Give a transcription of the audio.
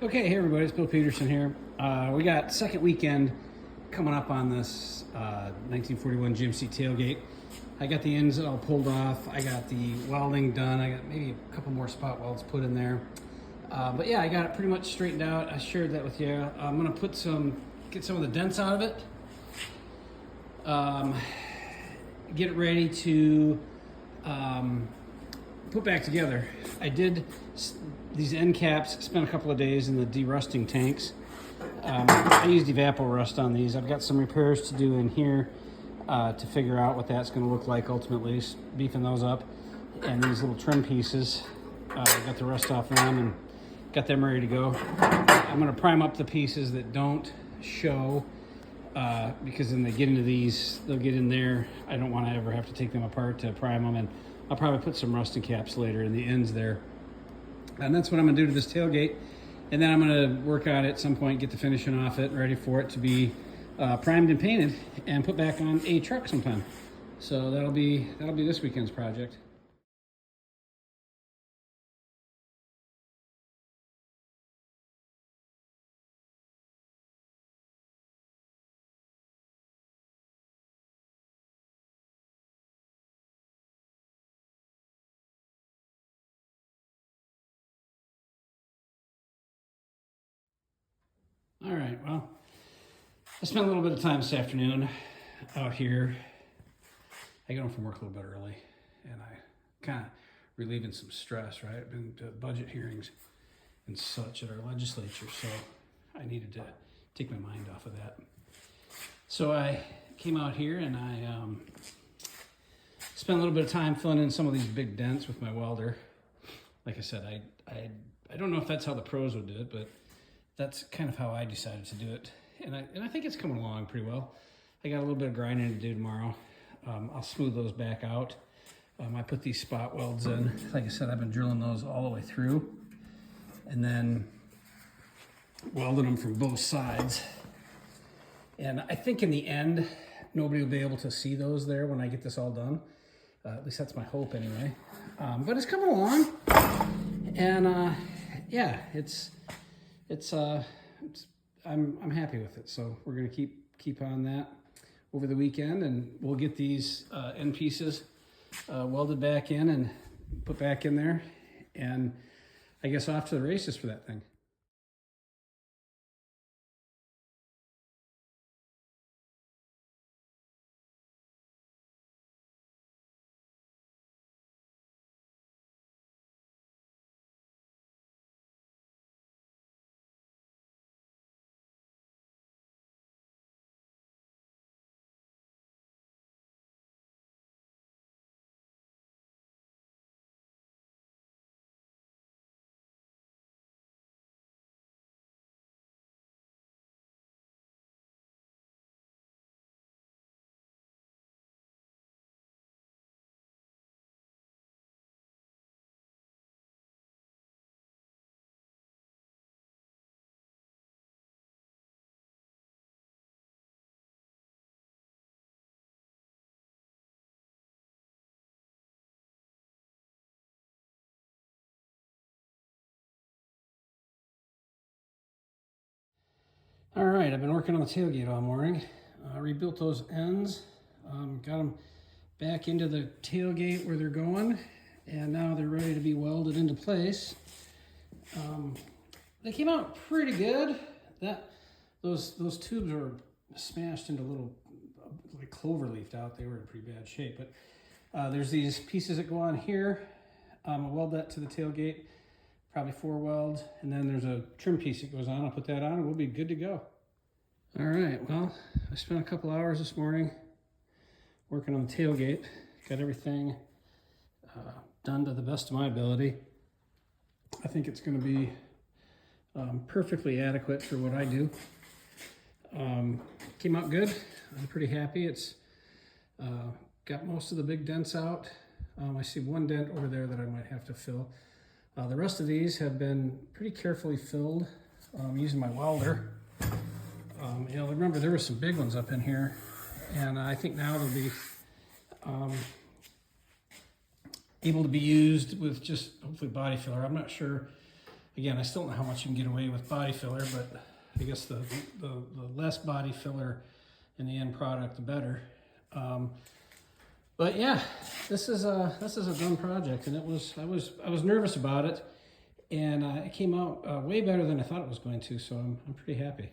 Okay, hey everybody, it's Bill Peterson here. We got second weekend coming up on this 1941 GMC tailgate. I got the ends all pulled off. I got the welding done. I got maybe a couple more spot welds put in there. But yeah, I got it pretty much straightened out. I shared that with you. I'm gonna get some of the dents out of it. Get it ready to put back together. I did these end caps, spent a couple of days in the derusting tanks. I used Evaporust on these. I've got some repairs to do in here to figure out what that's going to look like ultimately, beefing those up. And these little trim pieces, got the rust off them and got them ready to go. I'm going to prime up the pieces that don't show because when they get into these, they'll get in there. I don't want to ever have to take them apart to prime them, and I'll probably put some rusting caps later in the ends there. And that's what I'm gonna do to this tailgate. And then I'm gonna work on it at some point, get the finishing off it, ready for it to be primed and painted and put back on a truck sometime. So that'll be this weekend's project. All right, well, I spent a little bit of time this afternoon out here. I got home from work a little bit early, and I kind of relieving some stress, right? I've been to budget hearings and such at our legislature, so I needed to take my mind off of that. So I came out here and I spent a little bit of time filling in some of these big dents with my welder. Like I said, I don't know if that's how the pros would do it, but that's kind of how I decided to do it. And I think it's coming along pretty well. I got a little bit of grinding to do tomorrow. I'll smooth those back out. I put these spot welds in. Like I said, I've been drilling those all the way through and then welding them from both sides. And I think in the end, nobody will be able to see those there when I get this all done. At least that's my hope anyway. But it's coming along. And yeah, I'm happy with it. So we're gonna keep on that over the weekend, and we'll get these end pieces welded back in and put back in there, and I guess off to the races for that thing. All right, I've been working on the tailgate all morning. Rebuilt those ends, got them back into the tailgate where they're going, and now they're ready to be welded into place. They came out pretty good. Those tubes were smashed into little like clover leafed out. They were in pretty bad shape, but there's these pieces that go on here. I'll weld that to the tailgate. Probably 4 welds, and then there's a trim piece that goes on. I'll put that on and we'll be good to go. All right, well, I spent a couple hours this morning working on the tailgate. Got everything done to the best of my ability. I think it's gonna be perfectly adequate for what I do. Came out good. I'm pretty happy. It's got most of the big dents out. I see one dent over there that I might have to fill. The rest of these have been pretty carefully filled using my welder. You know, remember there were some big ones up in here, and I think now they'll be able to be used with just hopefully body filler. I'm not sure Again, I still don't know how much you can get away with body filler, but I guess the less body filler in the end product, the better. But yeah, this is a done project, and I was nervous about it, and it came out way better than I thought it was going to. So I'm pretty happy.